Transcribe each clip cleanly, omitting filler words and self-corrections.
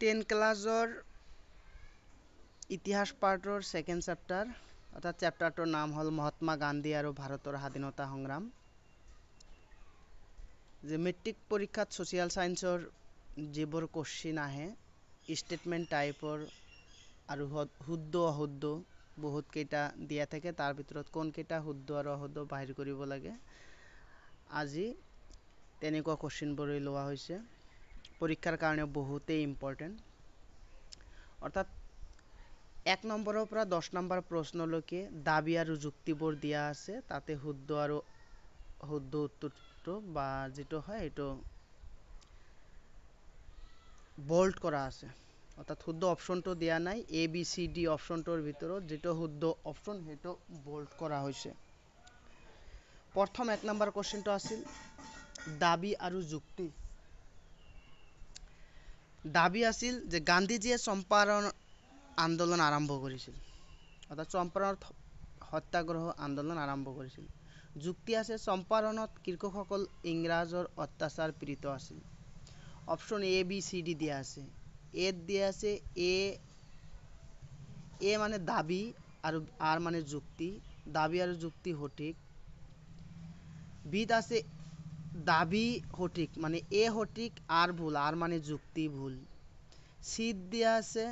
10 ক্লাছৰ ইতিহাস পাৰ্টৰ second chapter অৰ্থাৎ চেপ্টাৰটোৰ নাম হ'ল মহাত্মা গান্ধী আৰু ভাৰতৰ স্বাধীনতা সংগ্ৰাম। যে মেট্ৰিক পৰীক্ষাত ছ'চিয়েল ছায়েন্সৰ যিবোৰ কোশ্চিন আহে ষ্টেটমেণ্ট টাইপৰ আৰু শুদ্ধ অশুদ্ধ বহুত কেইটা দিয়া থাকে, তাৰ ভিতৰত কোনকেইটা শুদ্ধ আৰু অশুদ্ধ বাহিৰ কৰিব লাগে। আজি তেনেকুৱা কোশ্চিনবোৰ লোৱা হৈছে, পৰীক্ষাৰ কাৰণে বহুতেই ইম্পৰ্টেণ্ট। অৰ্থাৎ 1 নম্বৰৰ পৰা 10 নম্বৰ প্ৰশ্নলৈকে দাবী আৰু যুক্তিবোৰ দিয়া আছে, তাতে শুদ্ধ আৰু শুদ্ধ উত্তৰটো বা যিটো হয় এইটো বোল্ড কৰা আছে। অৰ্থাৎ শুদ্ধ অপশ্যনটো দিয়া নাই, ABCD অপশ্যনটোৰ ভিতৰত যিটো শুদ্ধ অপশ্যন সেইটো বোল্ড কৰা হৈছে। প্ৰথম 1 নম্বৰ কোশ্চিনটো আছিল দাবী আৰু যুক্তি। দাবী আছিল যে গান্ধীজীয়ে চম্পাৰণ আন্দোলন আৰম্ভ কৰিছিল, অৰ্থাৎ চম্পাৰণ সত্যাগ্ৰহ আন্দোলন আৰম্ভ কৰিছিল। যুক্তি আছে চম্পাৰণত কৃষকসকল ইংৰাজৰ অত্যাচাৰ পীড়িত আছিল। অপশ্যন ABCD দিয়া আছে। এত দিয়া আছে এ মানে দাবী আৰু R মানে যুক্তি, দাবী আৰু যুক্তি সঠিক। বিত আছে দাবী সঠিক মানে এ সঠিক R ভুল, R মানে যুক্তি ভুল। সিত দিয়া আছে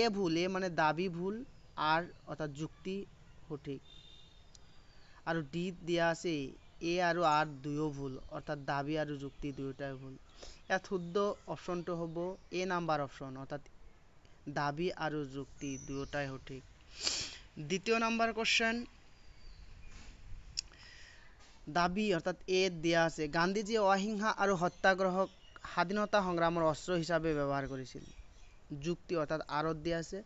এ ভুল, এ মানে দাবী ভুল, R অর্থাৎ যুক্তি সঠিক। আৰু ডিত দিয়া আছে এ আৰু R দুয়ো ভুল, অৰ্থাৎ দাবী আৰু যুক্তি দুয়োটাই ভুল। ইয়াত শুদ্ধ অপশ্যনটো হ'ব এ নাম্বাৰ অপশ্যন, অৰ্থাৎ দাবী আৰু যুক্তি দুয়োটাই সঠিক। দ্বিতীয় নাম্বাৰ কোশ্চেন, দাবী অৰ্থাৎ এ দিয়া আছে গান্ধীজী অহিংসা আৰু সত্যাগ্ৰহক স্বাধীনতা সংগ্ৰামৰ অস্ত্ৰ হিচাপে ব্যৱহাৰ কৰিছিল। যুক্তি অৰ্থাৎ আৰত দিয়া আছে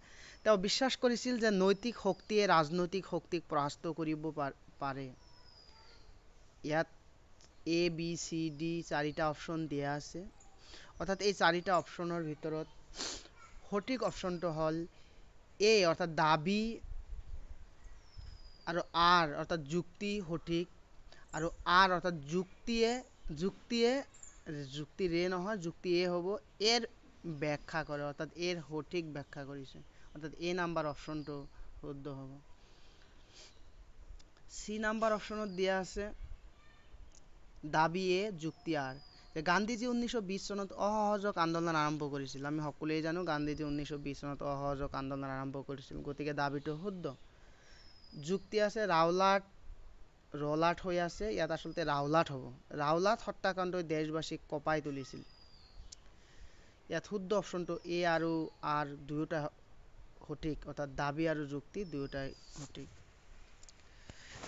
তেওঁ বিশ্বাস কৰিছিল যে নৈতিক শক্তিয়ে ৰাজনৈতিক শক্তিক পৰাস্ত কৰিব পাৰে। ইয়াত ABCD 4টা অপশ্যন দিয়া আছে, অৰ্থাৎ এই 4টা অপশ্যনৰ ভিতৰত সঠিক অপশ্যনটো হ'ল এ অৰ্থাৎ দাবী আৰু R অৰ্থাৎ যুক্তি সঠিক, আৰু R অৰ্থাৎ যুক্তিৰে নহয় যুক্তি এ হ'ব, এৰ ব্যাখ্যা কৰে, অৰ্থাৎ এৰ সঠিক ব্যাখ্যা কৰিছে, অৰ্থাৎ এ নাম্বাৰ অপশ্যনটো শুদ্ধ হ'ব। সি নাম্বাৰ অপশ্যনত দিয়া আছে দাবী এ যুক্তি R। গান্ধীজী 1920 চনত অসহযোগ আন্দোলন আৰম্ভ কৰিছিল। আমি সকলোৱে জানো গান্ধীজী 1920 চনত অসহযোগ আন্দোলন আৰম্ভ কৰিছিল, গতিকে দাবীটো শুদ্ধ। যুক্তি আছে ৰলাট হৈ আছে, ইয়াত আচলতে ৰাওলাট হ'ব। ৰাওলাট হত্যাকাণ্ডই দেশবাসীক কঁপাই তুলিছিল। ইয়াত শুদ্ধ অপশ্যনটো এ আৰু R দুয়োটা সঠিক, অৰ্থাৎ দাবী আৰু যুক্তি দুয়োটাই সঠিক।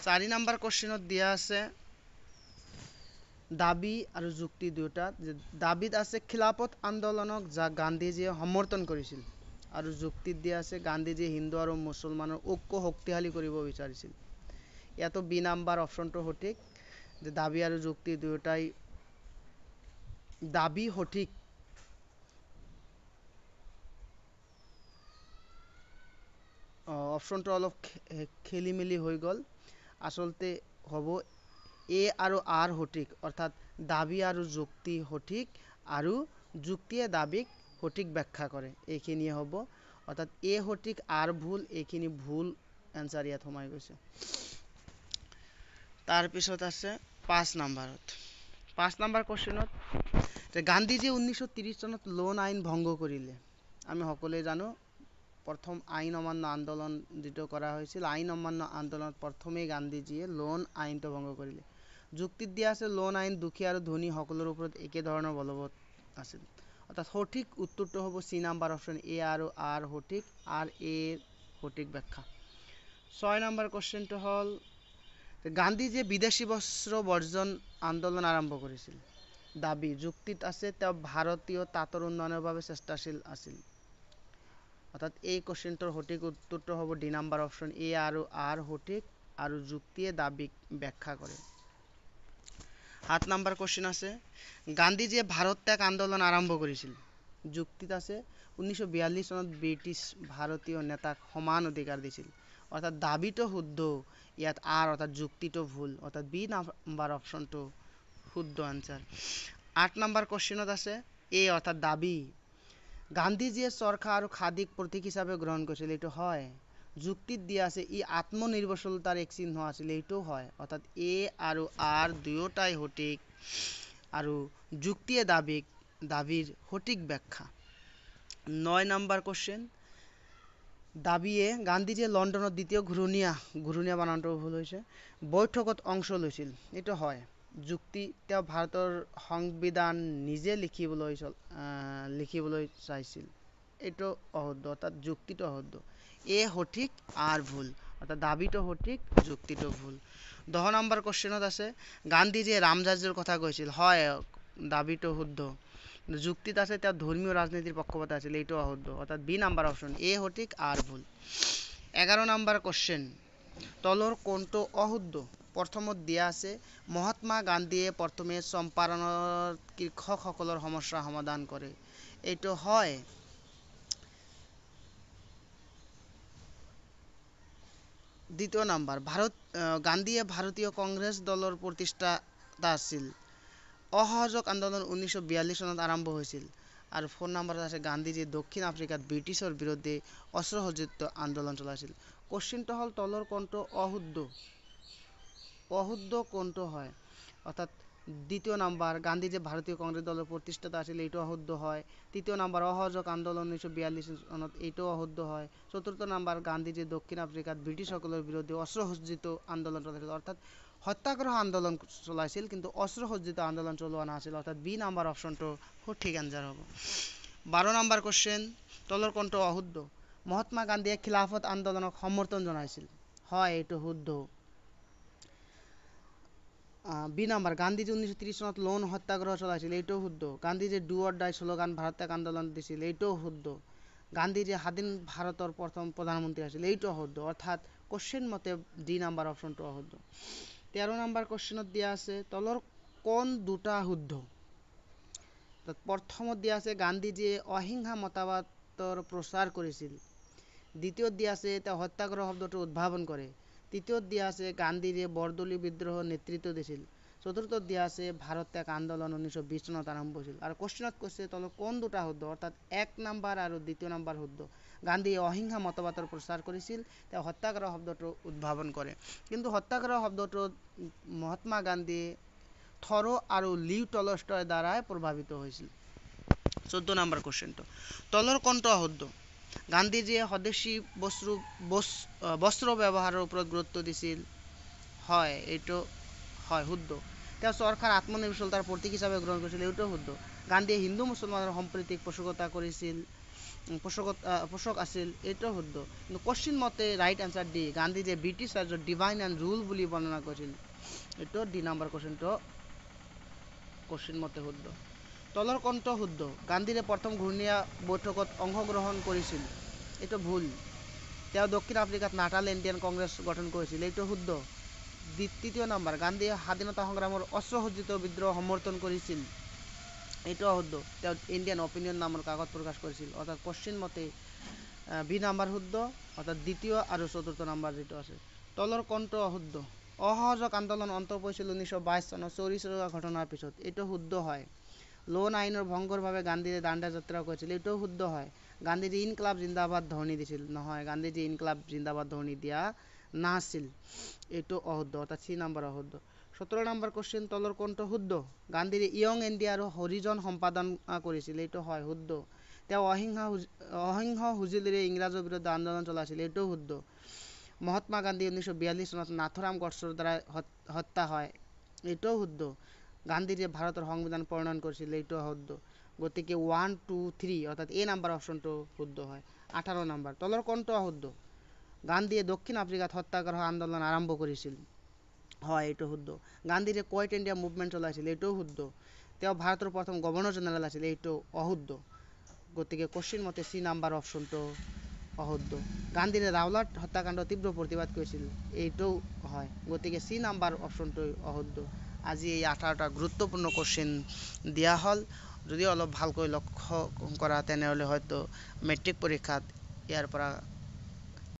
4 নম্বৰ কোশ্চিনত দিয়া আছে দাবী আৰু যুক্তি দুয়োটা। দাবীত আছে খিলাফত আন্দোলনক যাক গান্ধীজীয়ে সমৰ্থন কৰিছিল, আৰু যুক্তিত দিয়া আছে গান্ধীজীয়ে হিন্দু আৰু মুছলমানৰ ঐক্য শক্তিশালী কৰিব বিচাৰিছিল। ইয়াতো বি নাম্বাৰ অপশ্যনটো সঠিক, যে দাবী আৰু যুক্তি দুয়োটাই দাবী সঠিক। অপশ্যনটো অলপ খেলি মেলি হৈ গ'ল, আচলতে হ'ব এ আৰু R সঠিক, অৰ্থাৎ দাবী আৰু যুক্তি সঠিক আৰু যুক্তিয়ে দাবীক সঠিক ব্যাখ্যা কৰে, এইখিনিয়ে হ'ব। অৰ্থাৎ এ সঠিক R ভুল, এইখিনি ভুল এনসাৰ ইয়াত সোমাই গৈছে। তাৰপিছত আছে 5 নম্বৰত। 5 নম্বৰ কোশ্চিনত গান্ধীজী 1930 চনত লোণ আইন ভংগ কৰিলে। আমি সকলোৱে জানো প্ৰথম আইন অমান্য আন্দোলন যিটো কৰা হৈছিল, আইন অমান্য আন্দোলনত প্ৰথমেই গান্ধীজীয়ে লোণ আইনটো ভংগ কৰিলে। যুক্তিত দিয়া আছে লোণ আইন দুখী আৰু ধনী সকলৰ ওপৰত একে ধৰণৰ বলবৎ আছিল, অৰ্থাৎ সঠিক উত্তৰটো হ'ব চি নাম্বাৰ অপশ্যন এ আৰু R সঠিক, R A সঠিক ব্যাখ্যা। 6 নম্বৰ কোশ্চিনটো হ'ল গান্ধীজীয়ে বিদেশী বস্ত্ৰ বৰ্জন আন্দোলন আৰম্ভ কৰিছিল। দাবী যুক্তিত আছে তেওঁ ভাৰতীয় তাঁতৰ উন্নয়নৰ বাবে চেষ্টাশীল আছিল, অৰ্থাৎ এই কোশ্চিনটোৰ সঠিক উত্তৰটো হ'ব ডি নাম্বাৰ অপশ্যন এ আৰু R সঠিক, আৰু যুক্তিয়ে দাবীক ব্যাখ্যা কৰে। 7 নম্বৰ কোশ্চিন আছে গান্ধীজীয়ে ভাৰত ত্যাগ আন্দোলন আৰম্ভ কৰিছিল। যুক্তিত আছে 1942 চনত ব্ৰিটিছ ভাৰতীয় নেতাক সমান অধিকাৰ দিছিল, অৰ্থাৎ দাবীটো শুদ্ধ, ইয়াত R অৰ্থাৎ যুক্তিটো ভুল, অৰ্থাৎ বি নাম্বাৰ অপশ্যনটো শুদ্ধ আনসাৰ। 8 নম্বৰ কোশ্চিনত আছে এ অৰ্থাৎ দাবী গান্ধীজীয়ে চৰখা আৰু খাদীক প্ৰতীক হিচাপে গ্ৰহণ কৰিছিল, এইটো হয়। যুক্তিত দিয়া আছে ই আত্মনিৰ্ভৰশীলতাৰ এক চিহ্ন আছিল, এইটো হয়। অৰ্থাৎ এ আৰু আৰ দুয়োটাই সঠিক আৰু যুক্তিয়ে দাবীৰ সঠিক ব্যাখ্যা। 9 নম্বৰ কোশ্চেন, দাবীয়ে গান্ধীজীয়ে লণ্ডনত দ্বিতীয় ঘূৰণীয়া বানানটো ভুল হৈছে, বৈঠকত অংশ লৈছিল, এইটো হয়। যুক্তি, তেওঁ ভাৰতৰ সংবিধান নিজে লিখিবলৈ চাইছিল, এইটো অশুদ্ধ, অৰ্থাৎ যুক্তিটো অশুদ্ধ। এ সঠিক আৰ ভুল, অৰ্থাৎ দাবিটো সঠিক, যুক্তিটো ভুল। 10 নম্বৰ কোশ্চেনত আছে গান্ধীজীয়ে ৰামৰাজ্যৰ কথা কৈছিল, হয়, দাবিটো শুদ্ধ। যুক্তিত আছে তেওঁ ধৰ্মীয় ৰাজনীতিৰ পক্ষপাত আছিল, এইটো অশুদ্ধ, অৰ্থাৎ বি নাম্বাৰ অপশন, এ সঠিক আৰ ভুল। 11 নম্বৰ কোশ্চেন, তলৰ কোনটো অশুদ্ধ? প্ৰথমত দিয়া আছে মহাত্মা গান্ধীয়ে প্ৰথমে চম্পাৰণৰ কৃষকসকলৰ সমস্যা সমাধান কৰে, এইটো হয়। দ্বিতীয় নাম্বাৰ, গান্ধীয়ে ভাৰতীয় কংগ্ৰেস দলৰ প্ৰতিষ্ঠাতা আছিল। অসহযোগ আন্দোলন 1942 চনত আৰম্ভ হৈছিল। আৰু 4 নম্বৰত আছে গান্ধীজী দক্ষিণ আফ্ৰিকাত ব্ৰিটিছৰ বিৰুদ্ধে অস্ত্ৰসজ্জিত আন্দোলন চলাইছিল। কোশ্চিনটো হ'ল তলৰ কোনটো অশুদ্ধ? অশুদ্ধ কোনটো হয়? অৰ্থাৎ দ্বিতীয় নাম্বার, গান্ধীজী ভারতীয় কংগ্রেস দলের প্রতিষ্ঠাতা আছিল, এইটো অশুদ্ধ হয়। তৃতীয় নাম্বার, অসহযোগ আন্দোলন 1942 চনত, এইটো অশুদ্ধ হয়। চতুৰ্থ নাম্বাৰ, গান্ধীজী দক্ষিণ আফ্ৰিকাত ব্ৰিটিছসকলৰ বিৰুদ্ধে অস্ত্ৰসজ্জিত আন্দোলন চলাইছিল, অৰ্থাৎ সত্যাগ্ৰহ আন্দোলন চলাইছিল, কিন্তু অস্ত্ৰসজ্জিত আন্দোলন চলোৱা নাছিল, অৰ্থাৎ বি নাম্বাৰ অপশনটো সঠিক এনসাৰ হ'ব। 12 নাম্বাৰ কোশ্চেন, তলৰ কোনটো অশুদ্ধ? মহাত্মা গান্ধীয়ে খিলাফত আন্দোলনক সমৰ্থন জনাইছিল, হয়, এইটো শুদ্ধ। বি নাম্বাৰ, গান্ধীজী 1930 চনত লোন সত্যাগ্ৰহ চলাইছিল, এইটোও শুদ্ধ। Gandhiji do or die slogan Bharat ত্যাগ আন্দোলন দিছিল, এইটোও শুদ্ধ। গান্ধীজী স্বাধীন ভাৰতৰ প্ৰথম প্ৰধানমন্ত্ৰী আছিল, এইটো শুদ্ধ, অৰ্থাৎ কোশ্চেন মতে ডি নাম্বাৰ অপশনটো শুদ্ধ। 13 নাম্বাৰ কোশ্চেনত দিয়া আছে তলৰ কোন দুটা শুদ্ধ? প্ৰথমত দিয়া আছে গান্ধীজীয়ে অহিংসা মতবাদৰ প্ৰচাৰ কৰিছিল। দ্বিতীয়ত দিয়া আছে তেওঁ সত্যাগ্ৰহ শব্দটো উদ্ভাৱন কৰে। তৃতীয়ত দিয়া আছে গান্ধীজীয়ে বৰদলীয় বিদ্ৰোহৰ নেতৃত্ব দিছিল। চতুৰ্থত দিয়া আছে ভাৰত ত্যাগ আন্দোলন 1920 চনত আৰম্ভ হৈছিল। আৰু কোশ্চেনত কৈছে তলৰ কোন দুটা শুদ্ধ? অৰ্থাৎ 1 নাম্বাৰ আৰু 2 নাম্বাৰ শুদ্ধ। গান্ধীয়ে অহিংসা মতবাদৰ প্ৰচাৰ কৰিছিল, তেওঁ সত্যাগ্ৰহ শব্দটো উদ্ভাৱন কৰে। কিন্তু সত্যাগ্ৰহ শব্দটো মহাত্মা গান্ধী, থৰো আৰু লিও টলষ্টয়ৰ দ্বাৰাই প্ৰভাৱিত হৈছিল। 14 নাম্বাৰ কোশ্চেনটো, তলৰ কোনটো অশুদ্ধ? গান্ধীজীয়ে স্বদেশী বস্ত্ৰ ব্যৱহাৰৰ ওপৰত গুৰুত্ব দিছিল, হয়, এইটো হয়, শুদ্ধ। তেওঁ চৰকাৰ আত্মনিৰ্ভৰশীলতাৰ প্ৰতীক হিচাপে গ্ৰহণ কৰিছিল, এইটো শুদ্ধ। গান্ধীয়ে হিন্দু মুছলমানৰ সম্প্ৰীতিক পোষক আছিল, এইটো শুদ্ধ। কিন্তু কোশ্চিন মতে ৰাইট এনসাৰ ডি, গান্ধীজীয়ে ব্ৰিটিছ ৰাজ্যৰ ডিভাইন এণ্ড ৰুল বুলি বৰ্ণনা কৰিছিল, এইটো ডি নাম্বাৰ কোশ্চেনটো কোশ্চিন মতে শুদ্ধ। তলৰ কোনটো শুদ্ধ? গান্ধীজীয়ে প্ৰথম ঘূৰণীয়া বৈঠকত অংশগ্ৰহণ কৰিছিল, এইটো ভুল। তেওঁ দক্ষিণ আফ্ৰিকাত নাটাল ইণ্ডিয়ান কংগ্ৰেছ গঠন কৰিছিল, এইটো শুদ্ধ। তৃতীয় নাম্বাৰ, গান্ধীয়ে স্বাধীনতা সংগ্ৰামৰ অস্ত্ৰসজ্জিত বিদ্ৰোহ সমৰ্থন কৰিছিল, এইটো অশুদ্ধ। তেওঁ ইণ্ডিয়ান অপিনিয়ন নামৰ কাকত প্ৰকাশ কৰিছিল, অৰ্থাৎ কোশ্চিন মতে বি নাম্বাৰ শুদ্ধ, অৰ্থাৎ দ্বিতীয় আৰু চতুৰ্থ নাম্বাৰ যিটো আছে। তলৰ কোনটো অশুদ্ধ? অসহযোগ আন্দোলন অন্ত পৰিছিল 1922 চনত চৌৰি চৌৰা ঘটনাৰ পিছত, এইটো শুদ্ধ হয়। লোন আইনৰ ভংগৰ বাবে গান্ধীজীয়ে দাণ্ডা যাত্ৰা কৰিছিল, এইটোও শুদ্ধ হয়। গান্ধীজী ইনকলাব জিন্দাবাদ ধ্বনি দিছিল, নহয়, গান্ধীজী ইনকলাব জিন্দাবাদ ধ্বনি দিয়া নাছিল, এইটো অশুদ্ধ, অৰ্থাৎ সি নাম্বাৰ অশুদ্ধ। 17 নম্বৰ কোশ্চেন, তলৰ কোনটো শুদ্ধ? গান্ধীজী ইয়ং ইণ্ডিয়া আৰু হৰিজন সম্পাদন কৰিছিল, এইটো হয়, শুদ্ধ। তেওঁ অহিংস সঁজুলিৰে ইংৰাজৰ বিৰুদ্ধে আন্দোলন চলাইছিল, এইটো শুদ্ধ। মহাত্মা গান্ধী 1942 চনত নাথুৰাম গডছেৰ দ্বাৰা হত্যা হয়, এইটোও শুদ্ধ। গান্ধীজীয়ে ভাৰতৰ সংবিধান প্ৰণয়ন কৰিছিল, এইটো শুদ্ধ। গতিকে 1, 2, 3 অৰ্থাৎ এ নাম্বাৰ অপশনটো শুদ্ধ হয়। 18 নম্বৰ, তলৰ কোনটো অশুদ্ধ? গান্ধীয়ে দক্ষিণ আফ্ৰিকাত সত্যাগ্ৰহ আন্দোলন আৰম্ভ কৰিছিল, হয়, এইটো শুদ্ধ। গান্ধীজীয়ে কোৱাইট ইণ্ডিয়া মুভমেণ্ট চলাইছিল, এইটোও শুদ্ধ। তেওঁ ভাৰতৰ প্ৰথম গভৰ্ণৰ জেনেৰেল আছিল, এইটো অশুদ্ধ। গতিকে কোশ্চিন মতে চি নাম্বাৰ অপশনটো অশুদ্ধ। গান্ধীজীয়ে ৰাওলাট হত্যাকাণ্ড তীব্ৰ প্ৰতিবাদ কৰিছিল, এইটোও হয়। গতিকে চি নাম্বাৰ অপশনটো অশুদ্ধ। আজি এই 18টা গুৰুত্বপূৰ্ণ কোশ্চিন দিয়া হ'ল। যদি অলপ ভালকৈ লক্ষ্য কৰা তেনেহ'লে হয়তো মেট্ৰিক পৰীক্ষাত ইয়াৰ পৰা